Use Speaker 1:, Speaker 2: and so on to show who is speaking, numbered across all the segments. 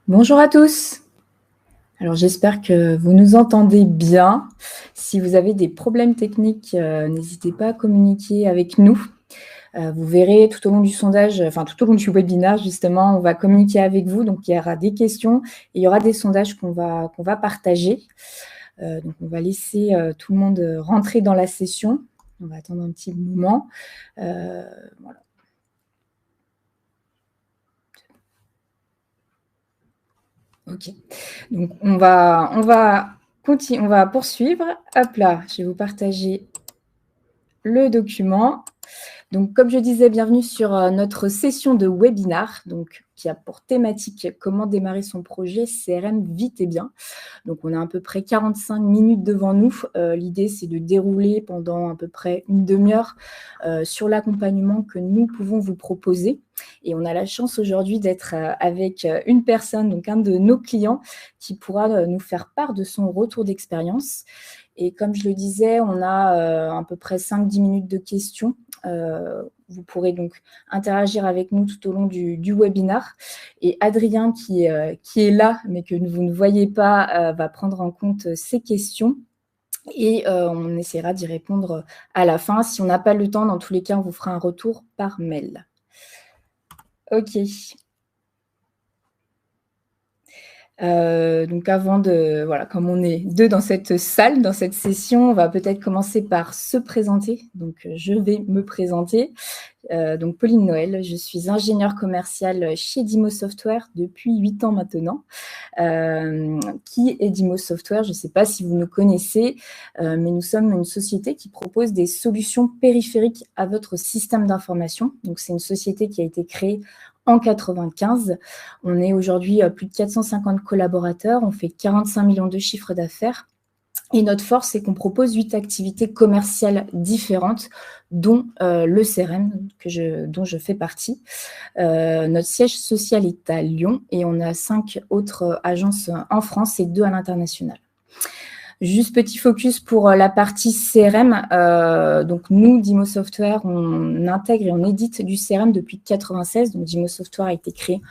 Speaker 1: Bonjour à tous. Alors j'espère que vous nous entendez bien. Si vous avez des problèmes techniques, n'hésitez pas à communiquer avec nous. Vous verrez tout au long du sondage, enfin tout au long du webinaire justement, on va communiquer avec vous. Donc il y aura des questions et il y aura des sondages qu'on va partager. Donc on va laisser tout le monde rentrer dans la session. On va attendre un petit moment. Voilà. Ok. Donc on va poursuivre. Hop là, je vais vous partager le document. Donc, comme je disais, bienvenue sur notre session de webinar, donc, qui a pour thématique comment démarrer son projet CRM vite et bien. Donc, on a à peu près 45 minutes devant nous. L'idée, c'est de dérouler pendant à peu près une demi-heure sur l'accompagnement que nous pouvons vous proposer. Et on a la chance aujourd'hui d'être avec une personne, donc un de nos clients, qui pourra nous faire part de son retour d'expérience. Et comme je le disais, on a à peu près 5-10 minutes de questions. Vous pourrez donc interagir avec nous tout au long du webinar. Et Adrien, qui est là, mais que vous ne voyez pas, va prendre en compte ces questions. Et on essaiera d'y répondre à la fin. Si on n'a pas le temps, dans tous les cas, on vous fera un retour par mail. OK. Donc avant voilà, comme on est deux dans cette salle, dans cette session, on va peut-être commencer par se présenter. Donc je vais me présenter. Donc Pauline Noël, je suis ingénieure commerciale chez Dimo Software depuis 8 ans maintenant. Qui est Dimo Software? Je ne sais pas si vous nous connaissez, mais nous sommes une société qui propose des solutions périphériques à votre système d'information. Donc c'est une société qui a été créée en 95. On est aujourd'hui plus de 450 collaborateurs, on fait 45 millions de chiffres d'affaires. Et notre force, c'est qu'on propose 8 activités commerciales différentes, dont le CRM, dont je fais partie. Notre siège social est à Lyon et on a 5 autres agences en France et 2 à l'international. Juste petit focus pour la partie CRM. Donc nous, Dimo Software, on intègre et on édite du CRM depuis 96. Donc Dimo Software a été créé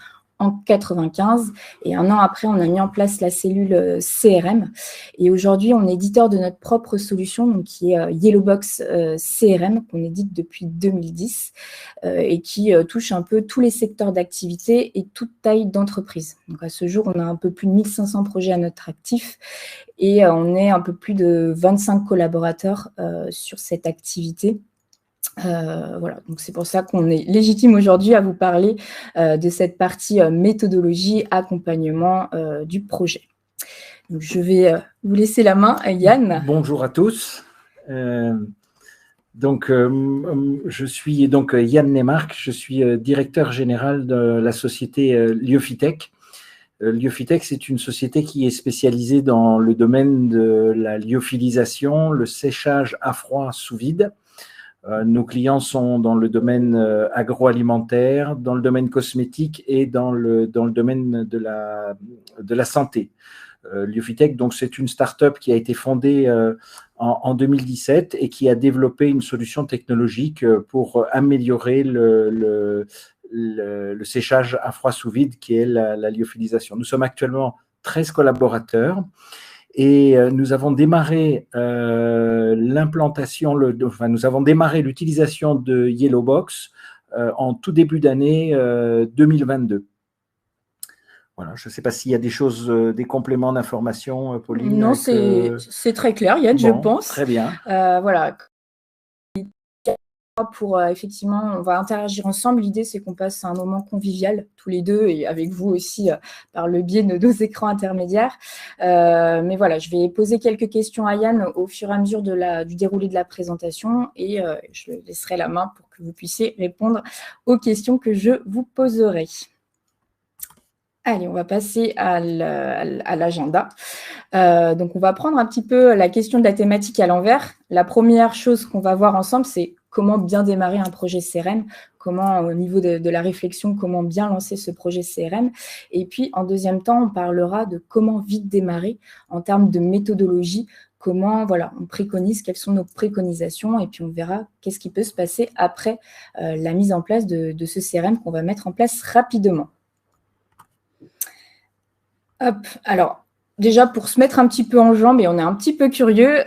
Speaker 1: en 95 et un an après, on a mis en place la cellule CRM. Et aujourd'hui, on est éditeur de notre propre solution, donc qui est Yellowbox CRM, qu'on édite depuis 2010 et qui touche un peu tous les secteurs d'activité et toute taille d'entreprise. Donc à ce jour, on a un peu plus de 1500 projets à notre actif et on est un peu plus de 25 collaborateurs sur cette activité. Voilà, donc c'est pour ça qu'on est légitime aujourd'hui à vous parler de cette partie méthodologie, accompagnement du projet. Donc je vais vous laisser la main, Yann.
Speaker 2: Bonjour à tous. Je suis Yann Nemark, je suis directeur général de la société Liofitech. Liofitech, c'est une société qui est spécialisée dans le domaine de la lyophilisation, le séchage à froid sous vide. Nos clients sont dans le domaine agroalimentaire, dans le domaine cosmétique et dans le domaine de la santé. Liofitech, donc c'est une start-up qui a été fondée en 2017 et qui a développé une solution technologique pour améliorer le séchage à froid sous vide qui est la lyophilisation. Nous sommes actuellement 13 collaborateurs et nous avons démarré nous avons démarré l'utilisation de Yellowbox en tout début d'année 2022. Voilà, je ne sais pas s'il y a des choses, des compléments d'information, Pauline.
Speaker 1: Non, c'est très clair, Yann, je pense.
Speaker 2: Très bien.
Speaker 1: Voilà. Pour effectivement, on va interagir ensemble. L'idée, c'est qu'on passe un moment convivial tous les deux et avec vous aussi par le biais de nos écrans intermédiaires. Mais voilà, je vais poser quelques questions à Yann au fur et à mesure du déroulé de la présentation et je laisserai la main pour que vous puissiez répondre aux questions que je vous poserai. Allez, on va passer à l'agenda. Donc, on va prendre un petit peu la question de la thématique à l'envers. La première chose qu'on va voir ensemble, c'est comment bien démarrer un projet CRM, comment, au niveau de la réflexion, comment bien lancer ce projet CRM. Et puis, en deuxième temps, on parlera de comment vite démarrer en termes de méthodologie, comment, voilà, on préconise, quelles sont nos préconisations, et puis on verra qu'est-ce qui peut se passer après la mise en place de ce CRM qu'on va mettre en place rapidement. Hop, alors, déjà, pour se mettre un petit peu en jambe, et on est un petit peu curieux,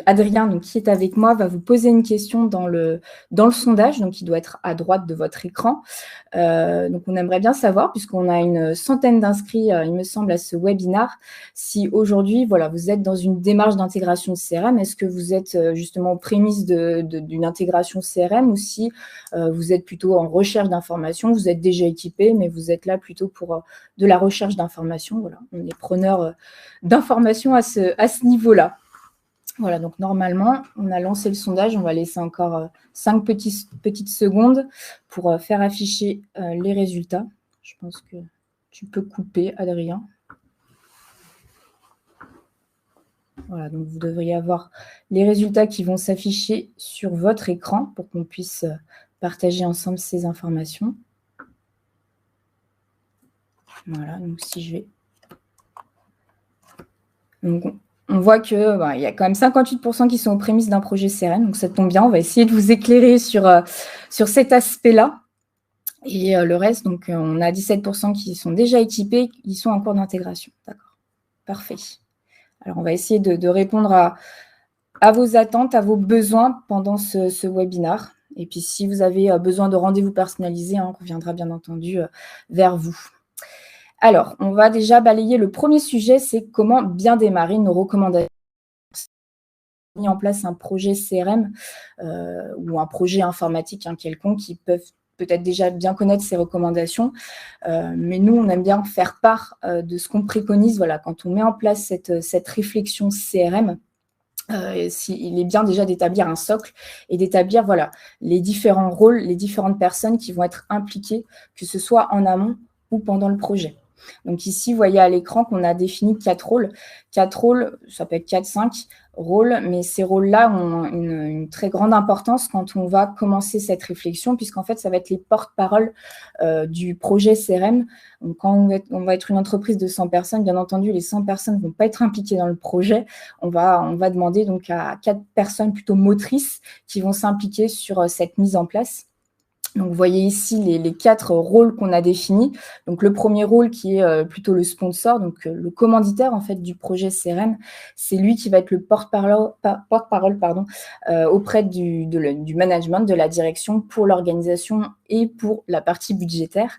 Speaker 1: Adrien, donc, qui est avec moi, va vous poser une question dans le sondage, donc qui doit être à droite de votre écran. Donc, on aimerait bien savoir, puisqu'on a une centaine d'inscrits, il me semble, à ce webinaire, si aujourd'hui, voilà, vous êtes dans une démarche d'intégration de CRM, est-ce que vous êtes justement aux prémices d'une intégration CRM ou si vous êtes plutôt en recherche d'informations, vous êtes déjà équipé, mais vous êtes là plutôt pour de la recherche d'informations. Voilà, on est preneur d'informations à ce niveau-là. Voilà, donc normalement, on a lancé le sondage. On va laisser encore 5 petites secondes pour faire afficher les résultats. Je pense que tu peux couper, Adrien. Voilà, donc vous devriez avoir les résultats qui vont s'afficher sur votre écran pour qu'on puisse partager ensemble ces informations. Voilà, donc si je vais... Donc, on voit qu'il y a quand même 58% qui sont aux prémices d'un projet CRM, donc ça tombe bien, on va essayer de vous éclairer sur cet aspect-là. Et le reste, donc on a 17% qui sont déjà équipés, qui sont en cours d'intégration. D'accord, parfait. Alors, on va essayer de répondre à vos attentes, à vos besoins pendant ce webinaire. Et puis, si vous avez besoin de rendez-vous personnalisés, on reviendra bien entendu vers vous. Alors, on va déjà balayer le premier sujet, c'est comment bien démarrer nos recommandations. Mis en place un projet CRM ou un projet informatique quelconque qui peuvent peut-être déjà bien connaître ces recommandations, mais nous, on aime bien faire part de ce qu'on préconise. Voilà, quand on met en place cette réflexion CRM, il est bien déjà d'établir un socle et d'établir voilà, les différents rôles, les différentes personnes qui vont être impliquées, que ce soit en amont ou pendant le projet. Donc ici, vous voyez à l'écran qu'on a défini 4 rôles. 4 rôles, ça peut être 4-5 rôles, mais ces rôles-là ont une très grande importance quand on va commencer cette réflexion, puisqu'en fait, ça va être les porte-paroles du projet CRM. Donc, quand on va être une entreprise de 100 personnes, bien entendu, les 100 personnes ne vont pas être impliquées dans le projet. On va demander donc à 4 personnes plutôt motrices qui vont s'impliquer sur cette mise en place. Donc, vous voyez ici les 4 rôles qu'on a définis. Donc, le premier rôle qui est plutôt le sponsor, donc le commanditaire en fait du projet CRM, c'est lui qui va être le porte-parole auprès du management, de la direction pour l'organisation et pour la partie budgétaire.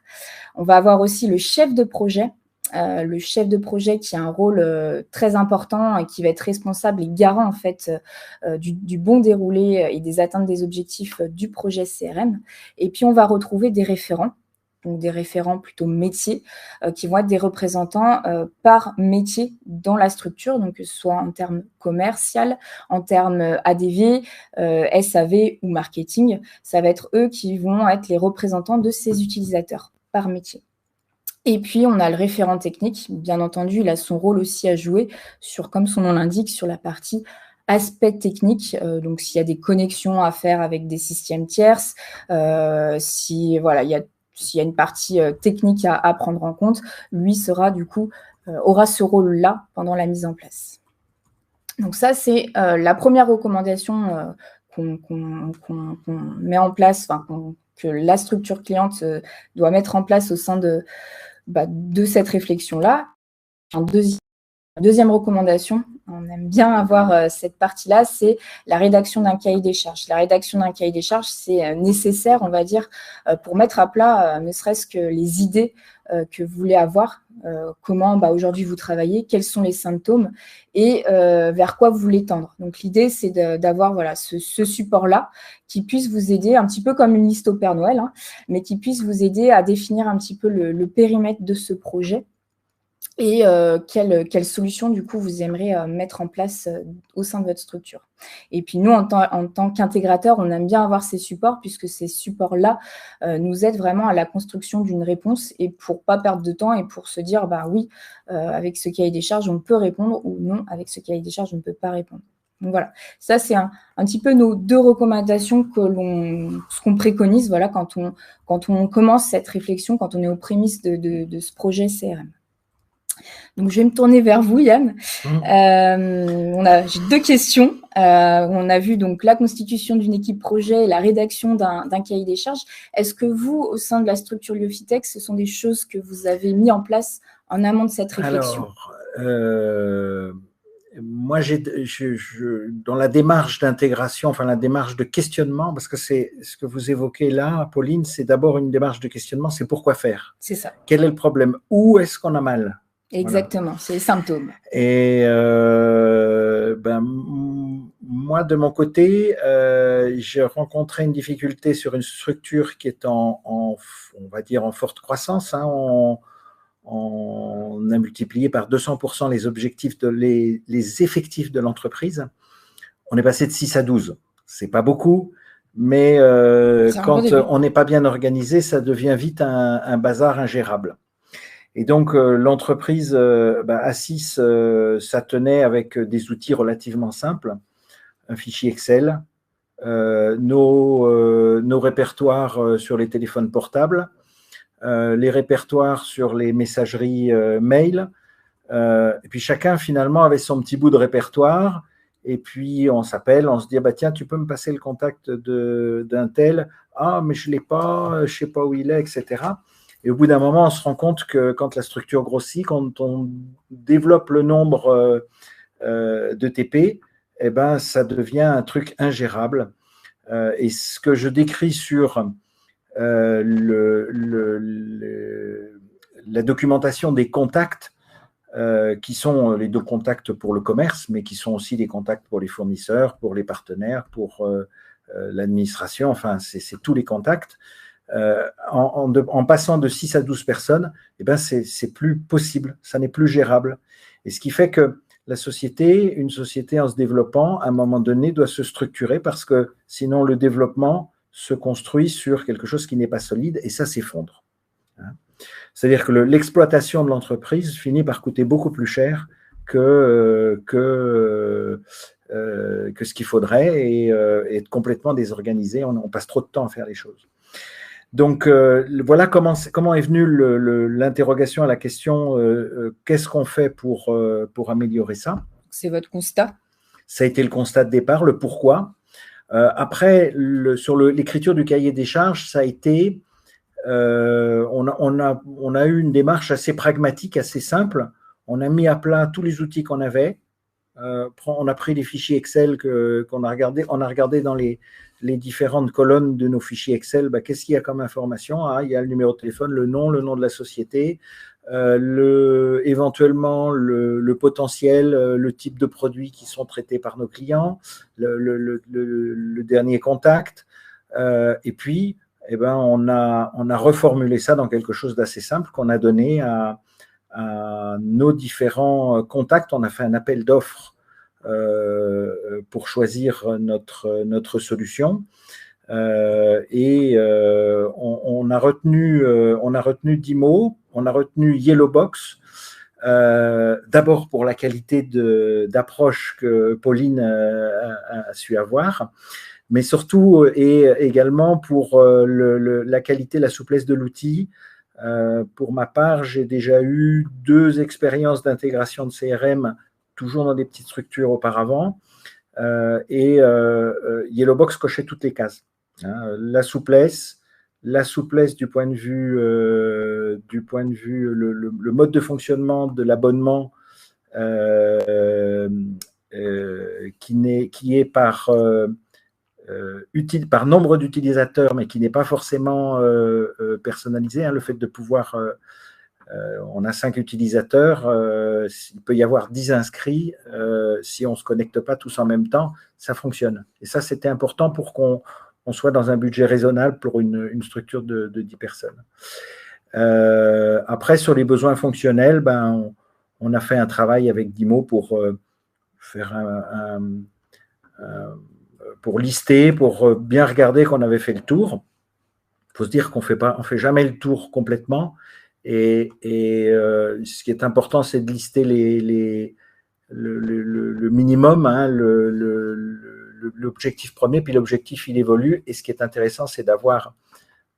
Speaker 1: On va avoir aussi le chef de projet. Le chef de projet qui a un rôle très important et qui va être responsable et garant en fait du bon déroulé et des atteintes des objectifs du projet CRM. Et puis on va retrouver des référents, donc des référents plutôt métiers, qui vont être des représentants par métier dans la structure, donc que ce soit en termes commercial, en termes ADV, SAV ou marketing, ça va être eux qui vont être les représentants de ces utilisateurs par métier. Et puis, on a le référent technique. Bien entendu, il a son rôle aussi à jouer sur, comme son nom l'indique, sur la partie aspect technique. Donc, s'il y a des connexions à faire avec des systèmes tierces, s'il y a une partie technique à prendre en compte, lui sera du coup, aura ce rôle-là pendant la mise en place. Donc, ça, c'est la première recommandation qu'on met en place, que la structure cliente doit mettre en place au sein de cette réflexion-là. Deuxième recommandation, on aime bien avoir cette partie-là, c'est la rédaction d'un cahier des charges. La rédaction d'un cahier des charges, c'est nécessaire, on va dire, pour mettre à plat ne serait-ce que les idées que vous voulez avoir, comment aujourd'hui vous travaillez, quels sont les symptômes et vers quoi vous voulez tendre. Donc l'idée, c'est d'avoir ce support-là qui puisse vous aider, un petit peu comme une liste au Père Noël, mais qui puisse vous aider à définir un petit peu le périmètre de ce projet et quelle solution, du coup, vous aimeriez mettre en place au sein de votre structure. Et puis, nous, en tant qu'intégrateur, on aime bien avoir ces supports puisque ces supports-là nous aident vraiment à la construction d'une réponse et pour pas perdre de temps et pour se dire, oui, avec ce cahier des charges, on peut répondre ou non, avec ce cahier des charges, on ne peut pas répondre. Donc, voilà, ça, c'est un petit peu nos 2 recommandations ce qu'on préconise quand on commence cette réflexion, quand on est aux prémices de ce projet CRM. Donc, je vais me tourner vers vous, Yann. J'ai 2 questions. On a vu donc la constitution d'une équipe projet et la rédaction d'un cahier des charges. Est-ce que vous, au sein de la structure Liofitech, ce sont des choses que vous avez mis en place en amont de cette réflexion?
Speaker 2: Alors, moi, dans la démarche d'intégration, enfin la démarche de questionnement, parce que c'est ce que vous évoquez là, Pauline, c'est d'abord une démarche de questionnement, c'est pourquoi faire?
Speaker 1: C'est ça.
Speaker 2: Quel est le problème? Où est-ce qu'on a mal?
Speaker 1: Exactement, voilà. C'est les symptômes.
Speaker 2: Et moi, de mon côté, j'ai rencontré une difficulté sur une structure qui est on va dire, en forte croissance. Hein. On a multiplié par 200% les objectifs, les effectifs de l'entreprise. On est passé de 6 à 12. C'est pas beaucoup, mais quand on n'est pas bien organisé, ça devient vite un bazar ingérable. Et donc, l'entreprise à 6, ça tenait avec des outils relativement simples, un fichier Excel, nos répertoires sur les téléphones portables, les répertoires sur les messageries mail. Et puis, chacun, finalement, avait son petit bout de répertoire. Et puis, on s'appelle, on se dit, tiens, tu peux me passer le contact d'un tel? Ah, mais je ne l'ai pas, je ne sais pas où il est, etc. Et au bout d'un moment, on se rend compte que quand la structure grossit, quand on développe le nombre de TP, eh ben, ça devient un truc ingérable. Et ce que je décris sur la documentation des contacts, qui sont les deux contacts pour le commerce, mais qui sont aussi des contacts pour les fournisseurs, pour les partenaires, pour l'administration, enfin, c'est tous les contacts. En passant de 6 à 12 personnes, eh ben c'est plus possible, ça n'est plus gérable. Et ce qui fait que une société en se développant, à un moment donné, doit se structurer parce que sinon le développement se construit sur quelque chose qui n'est pas solide et ça s'effondre. C'est-à-dire que l'exploitation de l'entreprise finit par coûter beaucoup plus cher que ce qu'il faudrait et être complètement désorganisé. On passe trop de temps à faire les choses. Donc, voilà comment est venue l'interrogation à la question qu'est-ce qu'on fait pour améliorer ça? C'est
Speaker 1: votre constat?
Speaker 2: Ça a été le constat de départ, le pourquoi. Après, sur l'écriture du cahier des charges, ça a été, on a eu une démarche assez pragmatique, assez simple. On a mis à plat tous les outils qu'on avait. On a pris les fichiers Excel qu'on a regardé. On a regardé dans les différentes colonnes de nos fichiers Excel, qu'est-ce qu'il y a comme information? Il y a le numéro de téléphone, le nom de la société, éventuellement le potentiel, le type de produits qui sont traités par nos clients, le dernier contact. Et puis, on a reformulé ça dans quelque chose d'assez simple qu'on a donné à nos différents contacts. On a fait un appel d'offres pour choisir notre solution. On a retenu 10 mots. On a retenu Yellowbox, d'abord pour la qualité d'approche que Pauline a su avoir, mais surtout et également pour la qualité, la souplesse de l'outil. Pour ma part, j'ai déjà eu 2 expériences d'intégration de CRM, toujours dans des petites structures auparavant, Yellowbox cochait toutes les cases. La souplesse du point de vue, le mode de fonctionnement de l'abonnement qui est par nombre d'utilisateurs, mais qui n'est pas forcément personnalisé. Le fait de pouvoir, on a 5 utilisateurs, il peut y avoir 10 inscrits, si on ne se connecte pas tous en même temps, ça fonctionne. Et ça, c'était important pour qu'on soit dans un budget raisonnable pour une structure de 10 personnes. Après, sur les besoins fonctionnels, on a fait un travail avec Dimo pour faire pour lister, pour bien regarder qu'on avait fait le tour. Il faut se dire qu'on ne fait jamais le tour complètement. Et ce qui est important, c'est de lister le minimum, l'objectif premier, puis l'objectif, il évolue. Et ce qui est intéressant, c'est d'avoir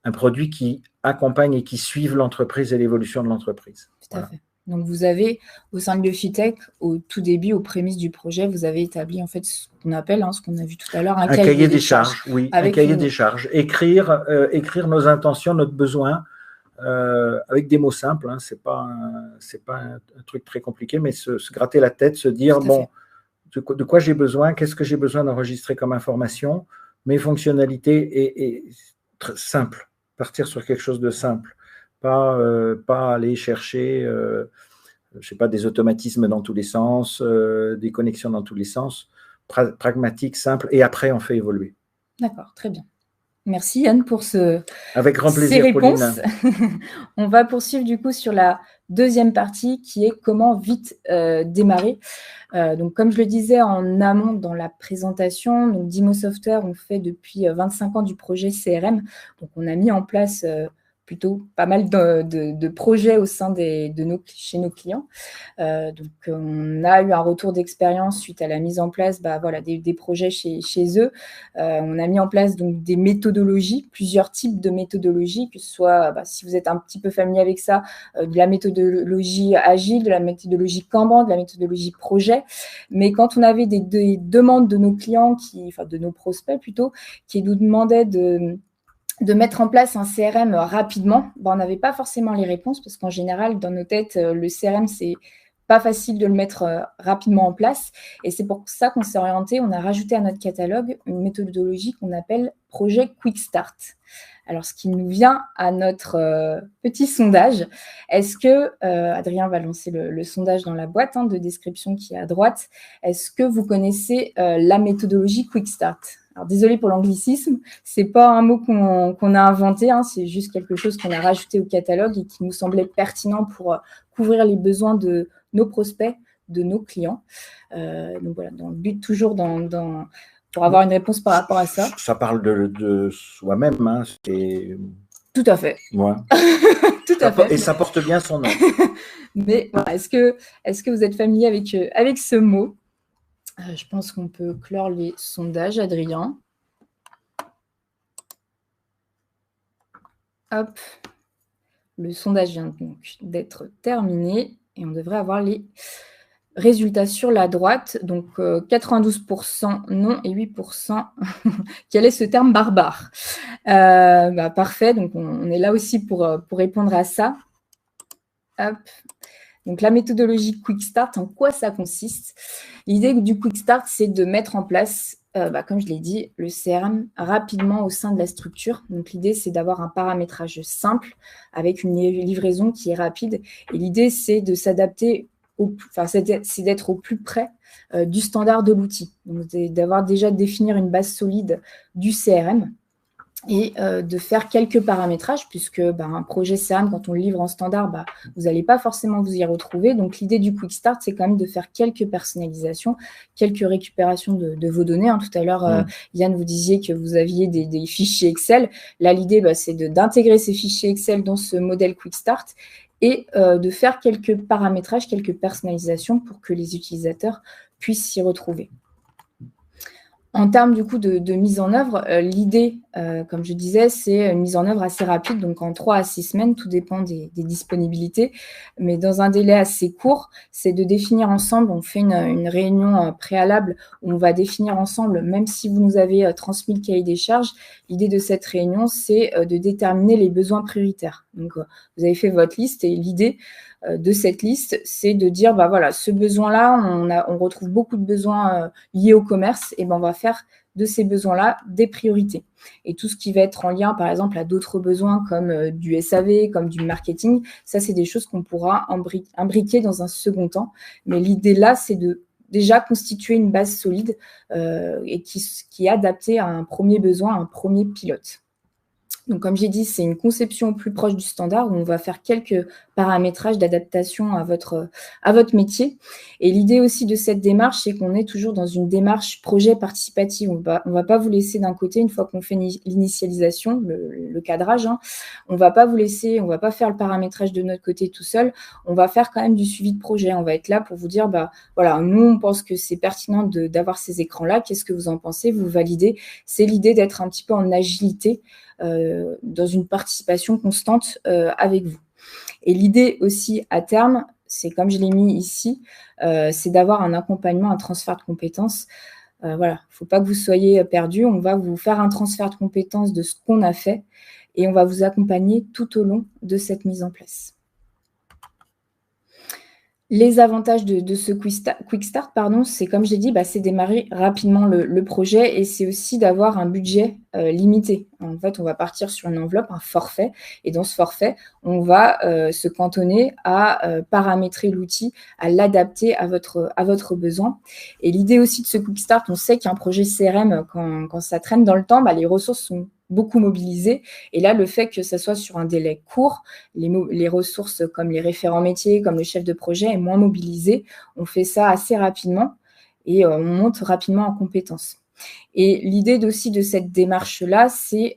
Speaker 2: un produit qui accompagne et qui suive l'entreprise et l'évolution de l'entreprise.
Speaker 1: Tout à fait. Donc, vous avez, au sein de Liofitech, au tout début, aux prémices du projet, vous avez établi en fait ce qu'on appelle, ce qu'on a vu tout à l'heure, un cahier des charges.
Speaker 2: Oui, un cahier des charges. Écrire nos intentions, notre besoin, avec des mots simples, hein, c'est pas un truc très compliqué, mais se gratter la tête, se dire, bon, de quoi j'ai besoin, qu'est-ce que j'ai besoin d'enregistrer comme information, mes fonctionnalités et simple, partir sur quelque chose de simple, pas aller chercher, je sais pas, des automatismes dans tous les sens, des connexions dans tous les sens, pragmatique, simple, et après on fait évoluer.
Speaker 1: D'accord, très bien. Merci Yann pour
Speaker 2: Avec grand plaisir,
Speaker 1: ces réponses.
Speaker 2: Pauline.
Speaker 1: On va poursuivre du coup sur la deuxième partie qui est comment vite démarrer. Donc, comme je le disais en amont dans la présentation, donc Dimo Software, on fait depuis 25 ans du projet CRM. Donc, on a mis en place plutôt pas mal de projets au sein chez nos clients. Donc, on a eu un retour d'expérience suite à la mise en place des projets chez eux. On a mis en place donc, des méthodologies, plusieurs types de méthodologies, que ce soit, si vous êtes un petit peu familier avec ça, de la méthodologie agile, de la méthodologie Kanban, de la méthodologie projet. Mais quand on avait des demandes de nos clients, de nos prospects plutôt, qui nous demandaient de mettre en place un CRM rapidement, on n'avait pas forcément les réponses parce qu'en général, dans nos têtes, le CRM, c'est pas facile de le mettre rapidement en place. Et c'est pour ça qu'on s'est orienté, on a rajouté à notre catalogue une méthodologie qu'on appelle projet Quick Start. Alors, ce qui nous vient à notre petit sondage, est-ce que, Adrien va lancer le sondage dans la boîte de description qui est à droite, est-ce que vous connaissez la méthodologie Quick Start ? Alors, désolé pour l'anglicisme, c'est pas un mot qu'on a inventé, c'est juste quelque chose qu'on a rajouté au catalogue et qui nous semblait pertinent pour couvrir les besoins de nos prospects, de nos clients. Donc voilà, dans le but toujours pour avoir une réponse par rapport à ça.
Speaker 2: Ça parle de soi-même,
Speaker 1: Tout à fait.
Speaker 2: Ouais.
Speaker 1: Tout à fait.
Speaker 2: Et ça porte bien son nom.
Speaker 1: Mais voilà, est-ce que vous êtes familier avec ce mot ? Je pense qu'on peut clore les sondages, Adrien. Hop. Le sondage vient donc d'être terminé et on devrait avoir les résultats sur la droite. Donc, 92% non et 8% quel est ce terme barbare ? Parfait, donc on est là aussi pour répondre à ça. Hop. Donc, la méthodologie Quick Start, en quoi ça consiste ? L'idée du Quick Start, c'est de mettre en place, comme je l'ai dit, le CRM rapidement au sein de la structure. Donc, l'idée, c'est d'avoir un paramétrage simple avec une livraison qui est rapide. Et l'idée, c'est de s'adapter, c'est d'être au plus près du standard de l'outil. Donc, d'avoir déjà définir une base solide du CRM. Et de faire quelques paramétrages, puisque un projet CRM, quand on le livre en standard, vous n'allez pas forcément vous y retrouver. Donc, l'idée du Quick Start, c'est quand même de faire quelques personnalisations, quelques récupérations de vos données. Tout à l'heure, Yann, vous disiez que vous aviez des fichiers Excel. Là, l'idée, c'est d'intégrer ces fichiers Excel dans ce modèle Quick Start et de faire quelques paramétrages, quelques personnalisations pour que les utilisateurs puissent s'y retrouver. En termes du coup de mise en œuvre, l'idée, comme je disais, c'est une mise en œuvre assez rapide, donc en 3 à 6 semaines, tout dépend des disponibilités, mais dans un délai assez court, c'est de définir ensemble, on fait une réunion préalable où on va définir ensemble, même si vous nous avez transmis le cahier des charges, l'idée de cette réunion, c'est de déterminer les besoins prioritaires. Donc, vous avez fait votre liste et l'idée de cette liste, c'est de dire, ce besoin-là, on retrouve beaucoup de besoins liés au commerce, et on va faire de ces besoins-là des priorités. Et tout ce qui va être en lien, par exemple, à d'autres besoins comme du SAV, comme du marketing, ça, c'est des choses qu'on pourra imbriquer dans un second temps. Mais l'idée là, c'est de déjà constituer une base solide et qui est adaptée à un premier besoin, un premier pilote. Donc, comme j'ai dit, c'est une conception plus proche du standard où on va faire quelques paramétrages d'adaptation à votre métier. Et l'idée aussi de cette démarche, c'est qu'on est toujours dans une démarche projet participatif. On va pas vous laisser d'un côté, une fois qu'on fait l'initialisation, le cadrage, on va pas vous laisser, on va pas faire le paramétrage de notre côté tout seul. On va faire quand même du suivi de projet. On va être là pour vous dire, nous, on pense que c'est pertinent d'avoir ces écrans-là. Qu'est-ce que vous en pensez ? Vous validez. C'est l'idée d'être un petit peu en agilité, dans une participation constante avec vous. Et l'idée aussi à terme, c'est comme je l'ai mis ici, c'est d'avoir un accompagnement, un transfert de compétences. Il ne faut pas que vous soyez perdus. On va vous faire un transfert de compétences de ce qu'on a fait et on va vous accompagner tout au long de cette mise en place. Les avantages de ce Quick Start, c'est comme j'ai dit, c'est démarrer rapidement le projet et c'est aussi d'avoir un budget limité. En fait, on va partir sur une enveloppe, un forfait, et dans ce forfait, on va se cantonner à paramétrer l'outil, à l'adapter à votre besoin. Et l'idée aussi de ce Quick Start, on sait qu'un projet CRM, quand ça traîne dans le temps, les ressources sont beaucoup mobilisées. Et là, le fait que ça soit sur un délai court, les ressources comme les référents métiers, comme le chef de projet est moins mobilisé. On fait ça assez rapidement et on monte rapidement en compétences. Et l'idée aussi de cette démarche-là, c'est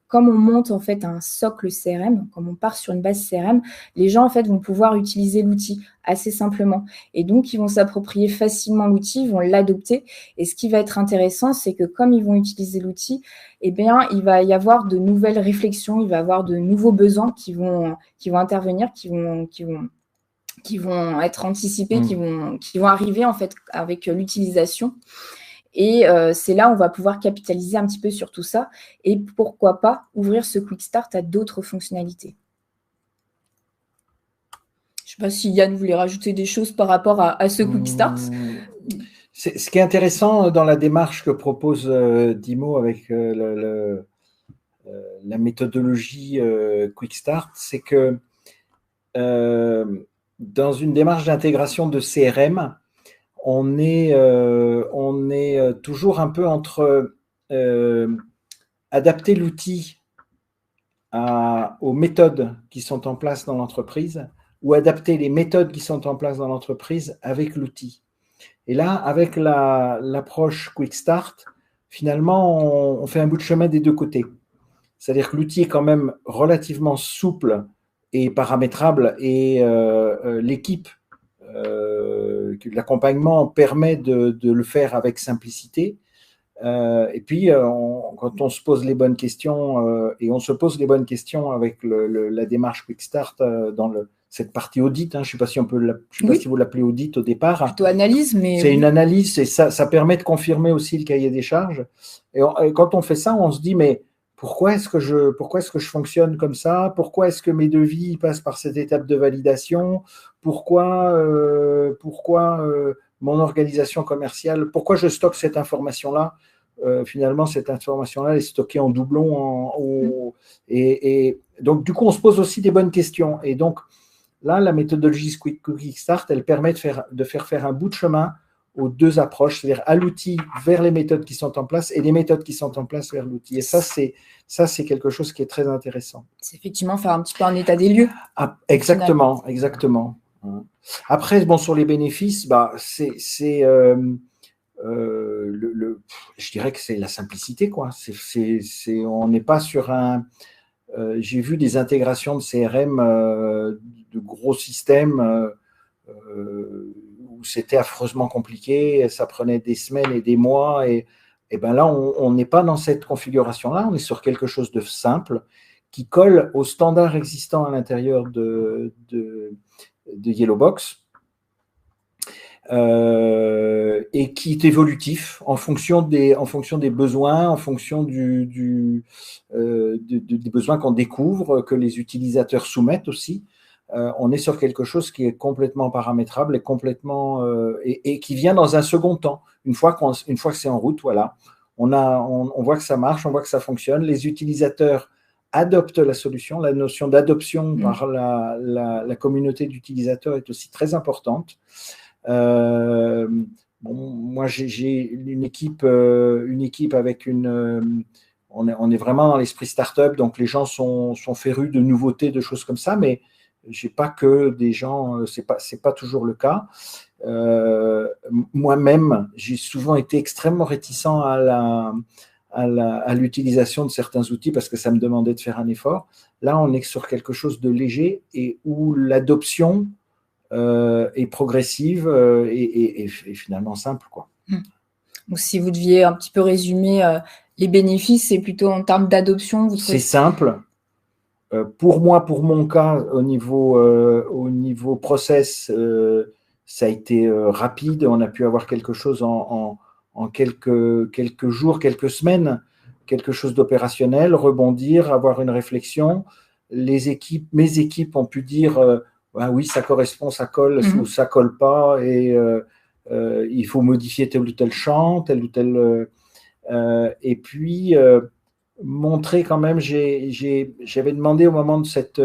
Speaker 1: comme on monte en fait un socle CRM, comme on part sur une base CRM, les gens en fait vont pouvoir utiliser l'outil assez simplement. Et donc, ils vont s'approprier facilement l'outil, ils vont l'adopter. Et ce qui va être intéressant, c'est que comme ils vont utiliser l'outil, il va y avoir de nouvelles réflexions, il va y avoir de nouveaux besoins qui vont intervenir, qui vont être anticipés, qui vont arriver en fait avec l'utilisation. Et c'est là où on va pouvoir capitaliser un petit peu sur tout ça et pourquoi pas ouvrir ce Quick Start à d'autres fonctionnalités. Je ne sais pas si Yann voulait rajouter des choses par rapport à ce Quick Start.
Speaker 2: Ce qui est intéressant dans la démarche que propose Dimo avec la méthodologie Quick Start, c'est que dans une démarche d'intégration de CRM, on est toujours un peu entre adapter l'outil aux méthodes qui sont en place dans l'entreprise ou adapter les méthodes qui sont en place dans l'entreprise avec l'outil. Et là, avec l'approche Quick Start, finalement, on fait un bout de chemin des deux côtés. C'est-à-dire que l'outil est quand même relativement souple et paramétrable et l'équipe, l'accompagnement permet de le faire avec simplicité. Et puis, quand on se pose les bonnes questions, et on se pose les bonnes questions avec la démarche Quick Start dans cette partie audit, je ne sais pas si si vous l'appelez audit au départ.
Speaker 1: Plutôt analyse, mais
Speaker 2: c'est une analyse et ça permet de confirmer aussi le cahier des charges. Et quand on fait ça, on se dit mais pourquoi est-ce que je fonctionne comme ça? Pourquoi est-ce que mes devis passent par cette étape de validation? Pourquoi mon organisation commerciale, pourquoi je stocke cette information-là? Finalement, cette information-là est stockée en doublon. Et donc, du coup, on se pose aussi des bonnes questions. Et donc, là, la méthodologie Quick Start, elle permet de faire un bout de chemin aux deux approches, c'est-à-dire à l'outil vers les méthodes qui sont en place et les méthodes qui sont en place vers l'outil. Et ça, c'est quelque chose qui est très intéressant.
Speaker 1: C'est effectivement faire un petit peu un état des lieux.
Speaker 2: Ah, exactement. Après, sur les bénéfices, je dirais que c'est la simplicité, quoi. On n'est pas sur un. J'ai vu des intégrations de CRM, de gros systèmes où c'était affreusement compliqué, ça prenait des semaines et des mois. Et là, on n'est pas dans cette configuration-là, on est sur quelque chose de simple qui colle aux standards existants à l'intérieur de Yellowbox. Et qui est évolutif en fonction des besoins, en fonction des besoins qu'on découvre, que les utilisateurs soumettent aussi. On est sur quelque chose qui est complètement paramétrable et complètement et qui vient dans un second temps. Une fois que c'est en route, voilà, on voit que ça marche, on voit que ça fonctionne. Les utilisateurs adoptent la solution. La notion d'adoption par la communauté d'utilisateurs est aussi très importante. Moi, j'ai une équipe avec on est vraiment dans l'esprit startup, donc les gens sont férus de nouveautés, de choses comme ça, mais j'ai pas que des gens, c'est pas toujours le cas. Moi-même, j'ai souvent été extrêmement réticent à l'utilisation de certains outils parce que ça me demandait de faire un effort. Là, on est sur quelque chose de léger et où l'adoption est progressive et finalement simple, quoi.
Speaker 1: Donc, si vous deviez un petit peu résumer les bénéfices, c'est plutôt en termes d'adoption.
Speaker 2: C'est simple. Pour moi, pour mon cas, au niveau process, ça a été rapide. On a pu avoir quelque chose en quelques jours, quelques semaines quelque chose d'opérationnel, rebondir, avoir une réflexion. Mes équipes ont pu dire ah oui, ça correspond, ça colle ou ça colle pas, et il faut modifier tel ou tel champ, tel ou tel. Et puis montrer quand même, j'avais demandé au moment de cette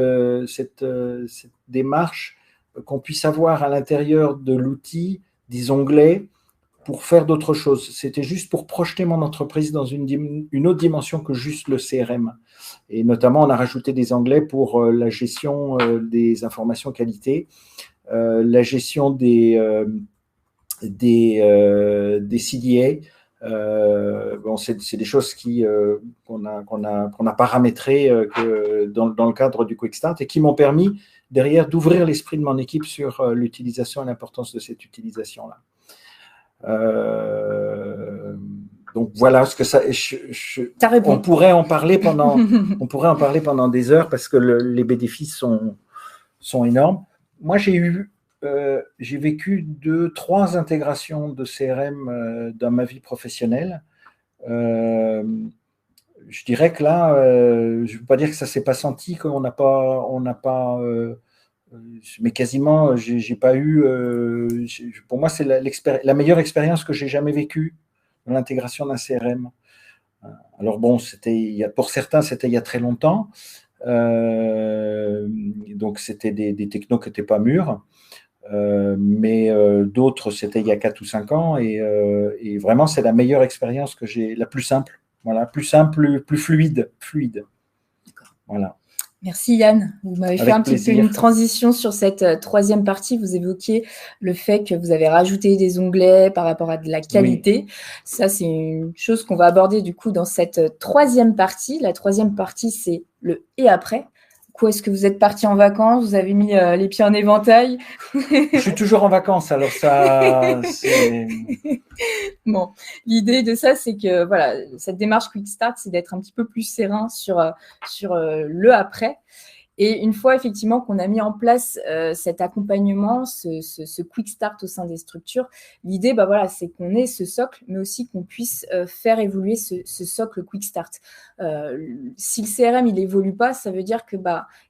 Speaker 2: démarche qu'on puisse avoir à l'intérieur de l'outil des onglets pour faire d'autres choses. C'était juste pour projeter mon entreprise dans une autre dimension que juste le CRM. Et notamment, on a rajouté des onglets pour la gestion des informations qualité, la gestion des CDA. Bon, c'est des choses qu'on a paramétrées dans le cadre du Quick Start et qui m'ont permis derrière d'ouvrir l'esprit de mon équipe sur l'utilisation et l'importance de cette utilisation-là. Donc voilà ce que ça. On pourrait en parler pendant des heures parce que les bénéfices sont énormes. Moi, j'ai vécu 2-3 intégrations de CRM dans ma vie professionnelle. Je dirais que là, je ne veux pas dire que ça ne s'est pas senti, qu'on n'a pas mais quasiment, j'ai pas eu. Pour moi, c'est la meilleure expérience que j'ai jamais vécue dans l'intégration d'un CRM. Alors bon, pour certains, c'était il y a très longtemps. Donc, c'était des technos qui n'étaient pas mûrs. Mais d'autres, c'était il y a 4 ou 5 ans. Et vraiment, c'est la meilleure expérience que j'ai, la plus simple. Voilà, plus simple, plus fluide. Voilà.
Speaker 1: Merci Yann. Vous m'avez fait un petit peu une transition sur cette troisième partie. Vous évoquiez le fait que vous avez rajouté des onglets par rapport à de la qualité. Oui. Ça, c'est une chose qu'on va aborder du coup dans cette troisième partie. La troisième partie, c'est le « et après ». Où est-ce que vous êtes parti en vacances? Vous avez mis les pieds en éventail?
Speaker 2: Je suis toujours en vacances, alors ça, c'est…
Speaker 1: Bon, l'idée de ça, c'est que voilà, cette démarche Quick Start, c'est d'être un petit peu plus serein sur le après. Et une fois effectivement qu'on a mis en place cet accompagnement, ce Quick Start au sein des structures, l'idée, voilà, c'est qu'on ait ce socle, mais aussi qu'on puisse faire évoluer ce socle Quick Start. Si le CRM il évolue pas, ça veut dire que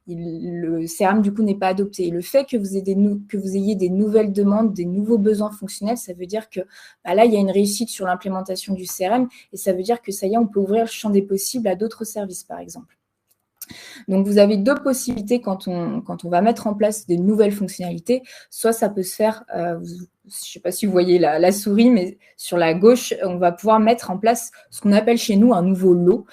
Speaker 1: le CRM du coup n'est pas adopté. Et le fait que vous ayez des nouvelles demandes, des nouveaux besoins fonctionnels, ça veut dire que là il y a une réussite sur l'implémentation du CRM et ça veut dire que ça y est, on peut ouvrir le champ des possibles à d'autres services par exemple. Donc, vous avez 2 possibilités quand on va mettre en place des nouvelles fonctionnalités. Soit ça peut se faire, je ne sais pas si vous voyez la souris, mais sur la gauche, on va pouvoir mettre en place ce qu'on appelle chez nous un nouveau lot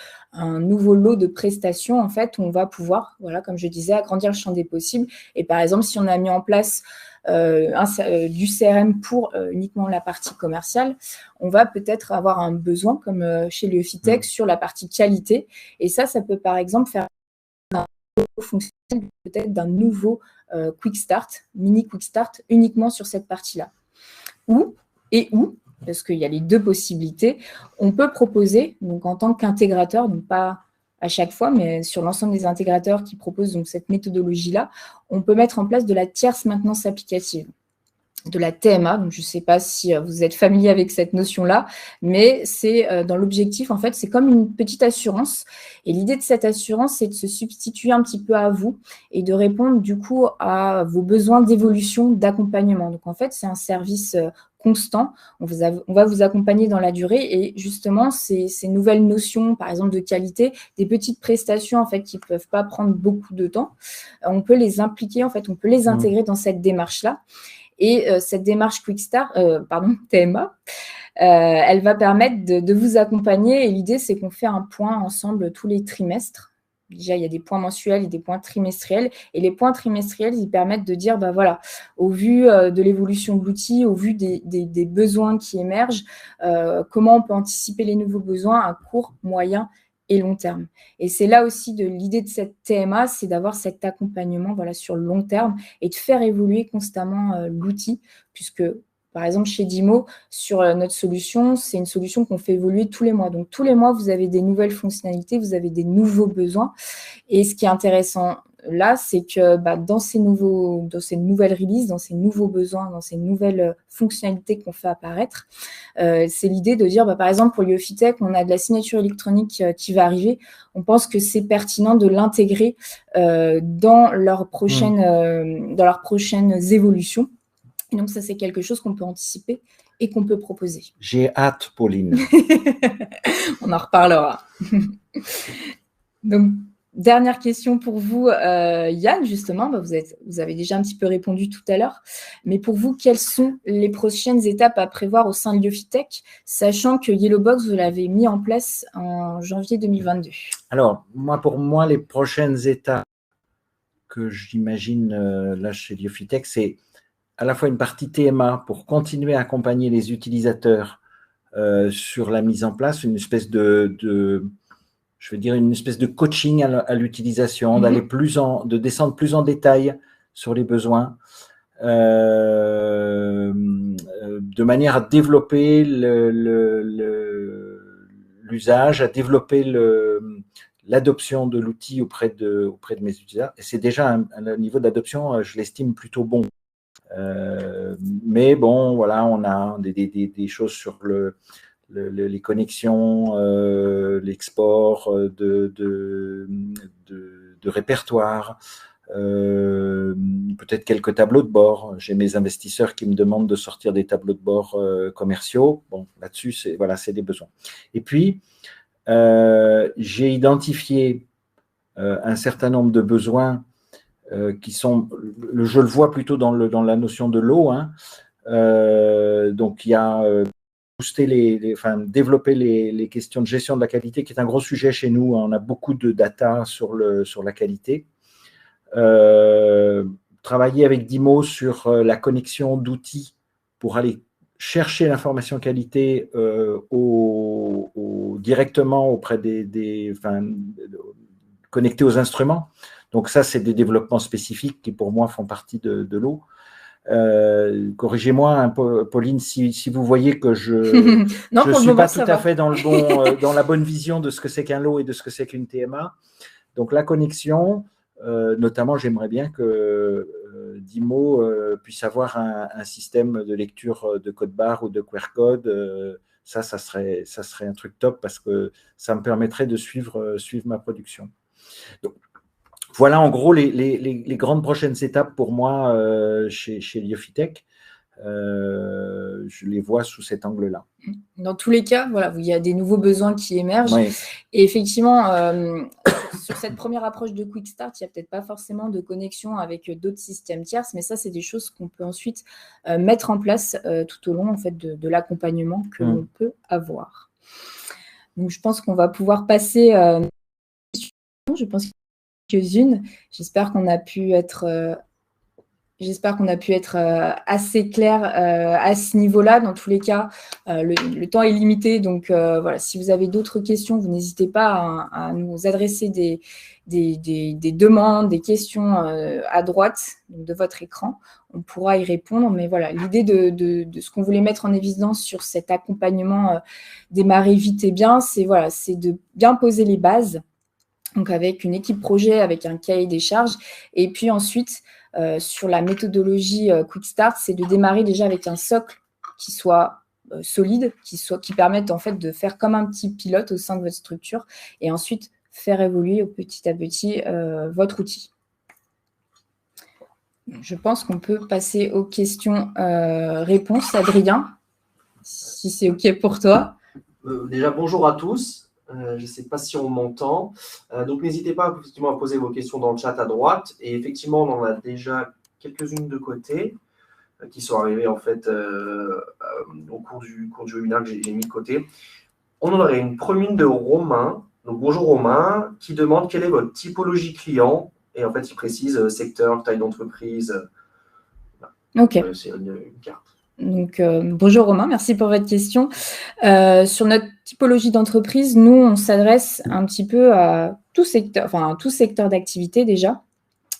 Speaker 1: de prestations, en fait, où on va pouvoir, voilà, comme je disais, agrandir le champ des possibles. Et par exemple, si on a mis en place du CRM pour uniquement la partie commerciale, on va peut-être avoir un besoin, comme chez Liofitech, sur la partie qualité. Et ça peut par exemple faire fonctionnel peut-être d'un nouveau Quick Start, mini Quick Start, uniquement sur cette partie-là. Ou, parce qu'il y a les 2 possibilités, on peut proposer, donc en tant qu'intégrateur, donc pas à chaque fois, mais sur l'ensemble des intégrateurs qui proposent donc cette méthodologie-là, on peut mettre en place de la tierce maintenance applicative, de la TMA. Donc, je ne sais pas si vous êtes familier avec cette notion-là, mais c'est dans l'objectif, en fait, c'est comme une petite assurance. Et l'idée de cette assurance, c'est de se substituer un petit peu à vous et de répondre, du coup, à vos besoins d'évolution, d'accompagnement. Donc, en fait, c'est un service constant. On va vous accompagner dans la durée et justement, ces nouvelles notions, par exemple, de qualité, des petites prestations, en fait, qui ne peuvent pas prendre beaucoup de temps, on peut les impliquer, en fait, on peut les intégrer dans cette démarche-là. Et cette démarche TMA, elle va permettre de vous accompagner. Et l'idée, c'est qu'on fait un point ensemble tous les trimestres. Déjà, il y a des points mensuels et des points trimestriels. Et les points trimestriels, ils permettent de dire, voilà, au vu de l'évolution de l'outil, au vu des besoins qui émergent, comment on peut anticiper les nouveaux besoins à court, moyen et long terme. Et c'est là aussi l'idée de cette TMA, c'est d'avoir cet accompagnement sur le long terme et de faire évoluer constamment l'outil, puisque par exemple chez Dimo, sur notre solution, c'est une solution qu'on fait évoluer tous les mois. Donc tous les mois, vous avez des nouvelles fonctionnalités, vous avez des nouveaux besoins. Et ce qui est intéressant là, c'est que dans ces nouvelles releases, dans ces nouveaux besoins, dans ces nouvelles fonctionnalités qu'on fait apparaître, c'est l'idée de dire, par exemple, pour Liofitech, on a de la signature électronique qui va arriver. On pense que c'est pertinent de l'intégrer dans leurs prochaines évolutions. Et donc, ça, c'est quelque chose qu'on peut anticiper et qu'on peut proposer.
Speaker 2: J'ai hâte, Pauline.
Speaker 1: On en reparlera. Donc, dernière question pour vous, Yann, justement. Vous avez déjà un petit peu répondu tout à l'heure. Mais pour vous, quelles sont les prochaines étapes à prévoir au sein de Liofitech, sachant que Yellowbox, vous l'avez mis en place en janvier 2022?
Speaker 2: Alors, pour moi, les prochaines étapes que j'imagine là chez Liofitech, c'est à la fois une partie TMA pour continuer à accompagner les utilisateurs sur la mise en place, une espèce de coaching à l'utilisation, de descendre plus en détail sur les besoins, de manière à développer l'usage, à développer l'adoption de l'outil auprès de mes utilisateurs. Et c'est déjà un niveau d'adoption, je l'estime plutôt bon. Mais bon, voilà, on a des choses sur les connexions, l'export de répertoire, peut-être quelques tableaux de bord. J'ai mes investisseurs qui me demandent de sortir des tableaux de bord commerciaux. Bon, là-dessus, c'est des besoins. Et puis, j'ai identifié un certain nombre de besoins qui sont, je le vois plutôt dans la notion de l'eau. Donc, il y a développer les questions de gestion de la qualité, qui est un gros sujet chez nous. On a beaucoup de data sur la qualité. Travailler avec Dimo sur la connexion d'outils pour aller chercher l'information qualité directement auprès connecté aux instruments. Donc ça, c'est des développements spécifiques qui, pour moi, font partie de l'eau. Corrigez-moi, Pauline, si vous voyez que je ne suis pas tout à fait dans la bonne vision de ce que c'est qu'un lot et de ce que c'est qu'une TMA. Donc la connexion, notamment, j'aimerais bien que Dimo puisse avoir un système de lecture de code barre ou de QR code. Ça serait un truc top parce que ça me permettrait de suivre ma production. Donc, voilà en gros les grandes prochaines étapes pour moi chez Liofitech. Je les vois sous cet angle-là.
Speaker 1: Dans tous les cas, voilà, il y a des nouveaux besoins qui émergent.
Speaker 2: Oui.
Speaker 1: Et effectivement, sur cette première approche de Quick Start, il n'y a peut-être pas forcément de connexion avec d'autres systèmes tierces, mais ça, c'est des choses qu'on peut ensuite mettre en place tout au long en fait, de l'accompagnement que l'on peut avoir. Donc, je pense qu'on va pouvoir passer. Je pense quelques-unes. J'espère qu'on a pu être assez clair à ce niveau-là. Dans tous les cas, le temps est limité. Donc, voilà, si vous avez d'autres questions, vous n'hésitez pas à nous adresser des demandes, des questions à droite de votre écran. On pourra y répondre. Mais voilà, l'idée de ce qu'on voulait mettre en évidence sur cet accompagnement démarrer vite et bien, c'est de bien poser les bases. Donc, avec une équipe projet, avec un cahier des charges. Et puis ensuite, sur la méthodologie Quick Start, c'est de démarrer déjà avec un socle qui soit solide, qui permette en fait de faire comme un petit pilote au sein de votre structure et ensuite faire évoluer petit à petit votre outil. Je pense qu'on peut passer aux questions-réponses. Adrien, si c'est OK pour toi.
Speaker 3: Déjà, bonjour à tous. Je ne sais pas si on m'entend. Donc, n'hésitez pas effectivement à poser vos questions dans le chat à droite. Et effectivement, on en a déjà quelques-unes de côté qui sont arrivées en fait au cours du webinaire que j'ai mis de côté. On en aurait une première de Romain. Donc, bonjour Romain, qui demande quelle est votre typologie client. Et en fait, il précise secteur, taille d'entreprise.
Speaker 1: Voilà. OK.
Speaker 3: C'est une carte.
Speaker 1: Donc, bonjour Romain, merci pour votre question. Sur notre typologie d'entreprise, nous, on s'adresse un petit peu à tout secteur d'activité déjà,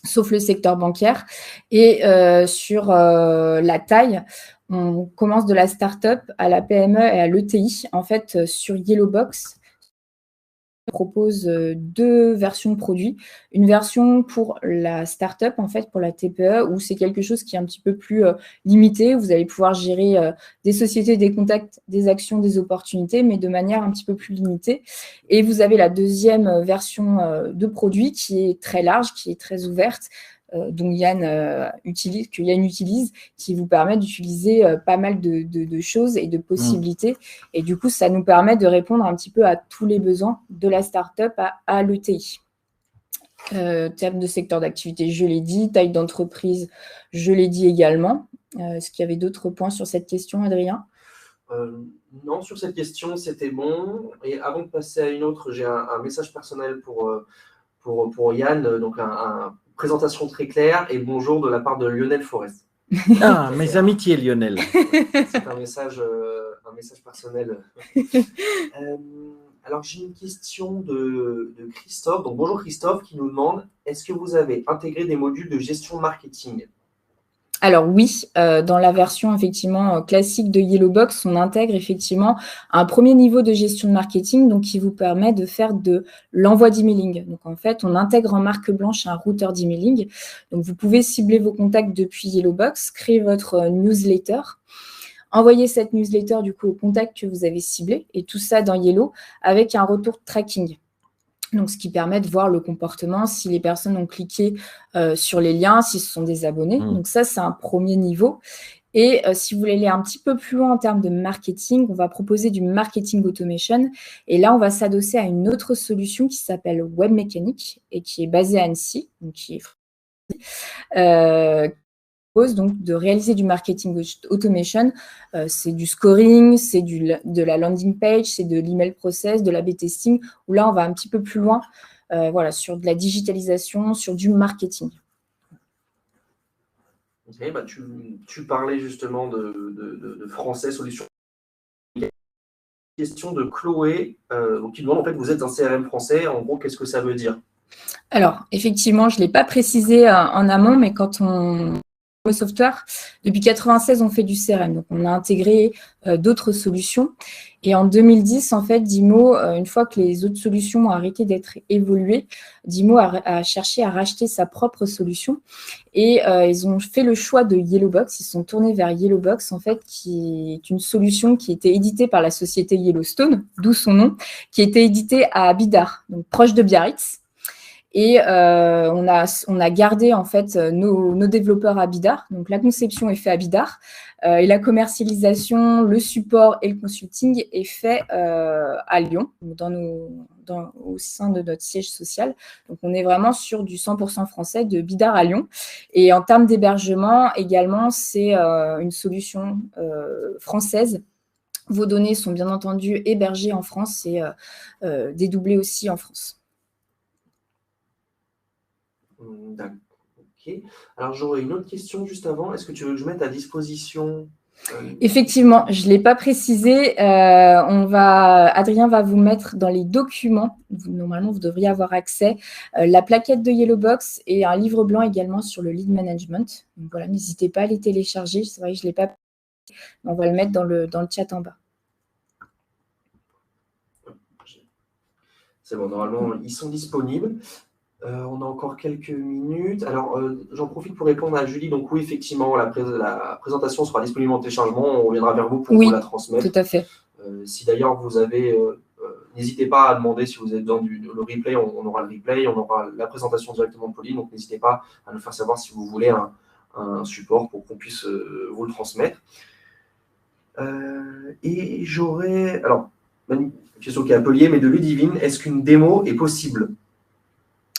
Speaker 1: sauf le secteur bancaire. Et sur la taille, on commence de la start-up à la PME et à l'ETI. En fait, sur Yellowbox, propose deux versions de produits. Une version pour la start-up, en fait, pour la TPE, où c'est quelque chose qui est un petit peu plus limité. Vous allez pouvoir gérer des sociétés, des contacts, des actions, des opportunités, mais de manière un petit peu plus limitée. Et vous avez la deuxième version de produit qui est très large, qui est très ouverte, dont Yann utilise, qui vous permet d'utiliser pas mal de choses et de possibilités. Et du coup, ça nous permet de répondre un petit peu à tous les besoins de la start-up à l'ETI. Terme de secteur d'activité, je l'ai dit. Taille d'entreprise, je l'ai dit également. Est-ce qu'il y avait d'autres points sur cette question, Adrien ?
Speaker 3: Non, sur cette question, c'était bon. Et avant de passer à une autre, j'ai un message personnel pour Yann, donc une présentation très claire et bonjour de la part de Lionel Forest.
Speaker 2: Ah, mes amitiés, Lionel.
Speaker 3: C'est un message personnel. Alors, j'ai une question de Christophe. Donc, bonjour Christophe, qui nous demande, est-ce que vous avez intégré des modules de gestion marketing ?
Speaker 1: Alors oui, dans la version effectivement classique de Yellowbox, on intègre effectivement un premier niveau de gestion de marketing, donc qui vous permet de faire de l'envoi d'emailing. Donc en fait, on intègre en marque blanche un routeur d'emailing. Donc vous pouvez cibler vos contacts depuis Yellowbox, créer votre newsletter, envoyer cette newsletter du coup aux contacts que vous avez ciblés, et tout ça dans Yellow avec un retour tracking. Donc, ce qui permet de voir le comportement, si les personnes ont cliqué sur les liens, si ce sont des abonnés. Donc ça, c'est un premier niveau. Et si vous voulez aller un petit peu plus loin en termes de marketing, on va proposer du marketing automation. Et là, on va s'adosser à une autre solution qui s'appelle Webmechanic et qui est basée à Annecy, donc qui est donc de réaliser du marketing automation. C'est du scoring, c'est de la landing page, c'est de l'email process, de l'A/B testing, où là, on va un petit peu plus loin sur de la digitalisation, sur du marketing.
Speaker 3: Okay, bah tu parlais justement de français solution. Question de Chloé, qui demande, en fait, vous êtes un CRM français, en gros, qu'est-ce que ça veut dire ?
Speaker 1: Alors, effectivement, je ne l'ai pas précisé en amont, mais quand on le software, depuis 1996, on fait du CRM. Donc, on a intégré d'autres solutions. Et en 2010, en fait, Dimo, une fois que les autres solutions ont arrêté d'être évoluées, Dimo a cherché à racheter sa propre solution. Et ils ont fait le choix de Yellowbox. Ils se sont tournés vers Yellowbox, en fait, qui est une solution qui était éditée par la société Yellowstone, d'où son nom, qui était éditée à Bidart, donc proche de Biarritz. Et on a gardé en fait nos développeurs à Bidart. Donc la conception est faite à Bidart et la commercialisation, le support et le consulting est fait à Lyon, au sein de notre siège social. Donc on est vraiment sur du 100% français de Bidart à Lyon. Et en termes d'hébergement également, c'est une solution française. Vos données sont bien entendu hébergées en France et dédoublées aussi en France.
Speaker 3: D'accord. Ok. Alors, j'aurais une autre question juste avant. Est-ce que tu veux que je mette à disposition
Speaker 1: Effectivement, je ne l'ai pas précisé. Adrien va vous mettre dans les documents. Normalement, vous devriez avoir accès. La plaquette de Yellowbox et un livre blanc également sur le lead management. Donc voilà, n'hésitez pas à les télécharger. C'est vrai que je ne l'ai pas. On va le mettre dans le chat en bas.
Speaker 3: C'est bon, normalement, ils sont disponibles. On a encore quelques minutes. Alors, j'en profite pour répondre à Julie. Donc, oui, effectivement, la présentation sera disponible en téléchargement. On reviendra vers vous pour vous la transmettre.
Speaker 1: Tout à fait.
Speaker 3: Si d'ailleurs vous avez, n'hésitez pas à demander si vous avez besoin le replay. On aura le replay, on aura la présentation directement de Pauline. Donc, n'hésitez pas à nous faire savoir si vous voulez un support pour qu'on puisse vous le transmettre. Et j'aurais, alors, une question qui est un peu liée, mais de Ludivine, est-ce qu'une démo est possible ?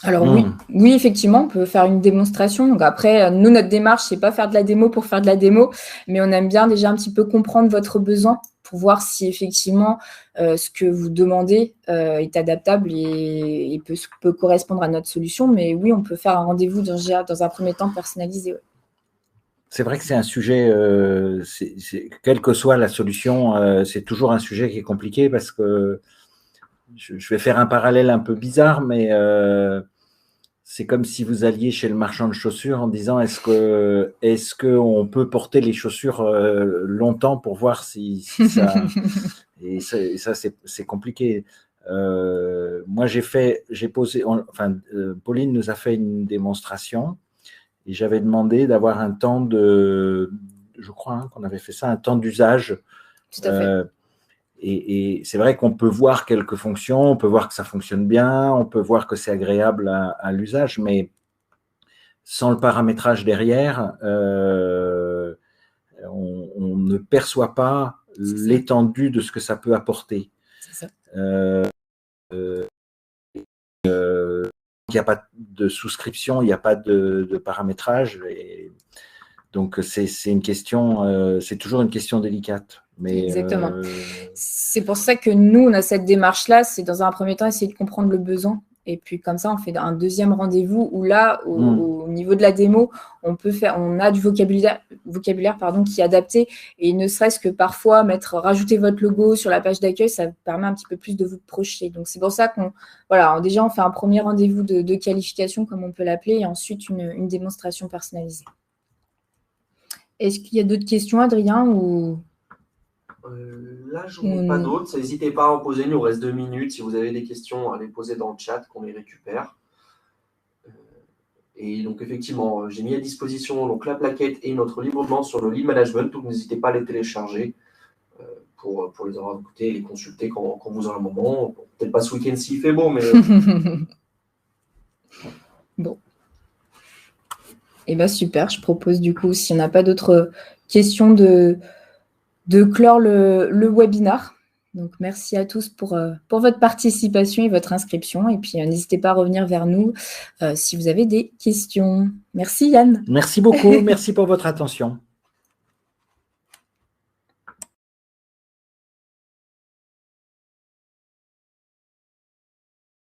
Speaker 1: Alors oui, effectivement, on peut faire une démonstration. Donc après, nous, notre démarche, c'est pas faire de la démo pour faire de la démo, mais on aime bien déjà un petit peu comprendre votre besoin pour voir si effectivement ce que vous demandez est adaptable et peut correspondre à notre solution. Mais oui, on peut faire un rendez-vous dans un premier temps personnalisé. Ouais.
Speaker 2: C'est vrai que c'est un sujet, quelle que soit la solution, c'est toujours un sujet qui est compliqué parce que je vais faire un parallèle un peu bizarre, mais c'est comme si vous alliez chez le marchand de chaussures en disant est-ce qu'on peut porter les chaussures longtemps pour voir si ça… Et ça, c'est compliqué. Moi, Pauline nous a fait une démonstration et j'avais demandé d'avoir un temps je crois qu'on avait fait ça, un temps d'usage.
Speaker 1: Tout à fait.
Speaker 2: Et c'est vrai qu'on peut voir quelques fonctions, on peut voir que ça fonctionne bien, on peut voir que c'est agréable à l'usage, mais sans le paramétrage derrière, on ne perçoit pas l'étendue de ce que ça peut apporter.
Speaker 1: C'est ça.
Speaker 2: Il n'y a pas de souscription, il n'y a pas de paramétrage. Donc, c'est une question, c'est toujours une question délicate. Mais,
Speaker 1: exactement. C'est pour ça que nous, on a cette démarche-là, c'est dans un premier temps essayer de comprendre le besoin. Et puis comme ça, on fait un deuxième rendez-vous où là, au niveau de la démo, on a du vocabulaire qui est adapté. Et ne serait-ce que parfois, rajouter votre logo sur la page d'accueil, ça permet un petit peu plus de vous projeter. Donc c'est pour ça déjà, on fait un premier rendez-vous de qualification, comme on peut l'appeler, et ensuite une démonstration personnalisée. Est-ce qu'il y a d'autres questions, Adrien, ou...
Speaker 3: Là, je n'en ai pas d'autres. N'hésitez pas à en poser. Il nous reste 2 minutes. Si vous avez des questions, à les poser dans le chat, qu'on les récupère. Et donc, effectivement, j'ai mis à disposition donc, la plaquette et notre livre blanc sur le lead management. Donc, n'hésitez pas à les télécharger pour les avoir écoutés et les consulter quand vous aurez un moment. Peut-être pas ce week-end s'il fait beau, mais...
Speaker 1: Bon. Eh bien, super. Je propose du coup, s'il n'y en a pas d'autres questions, de clore le webinaire. Donc, merci à tous pour votre participation et votre inscription. Et puis, n'hésitez pas à revenir vers nous si vous avez des questions. Merci, Yann.
Speaker 2: Merci beaucoup. Merci pour votre attention.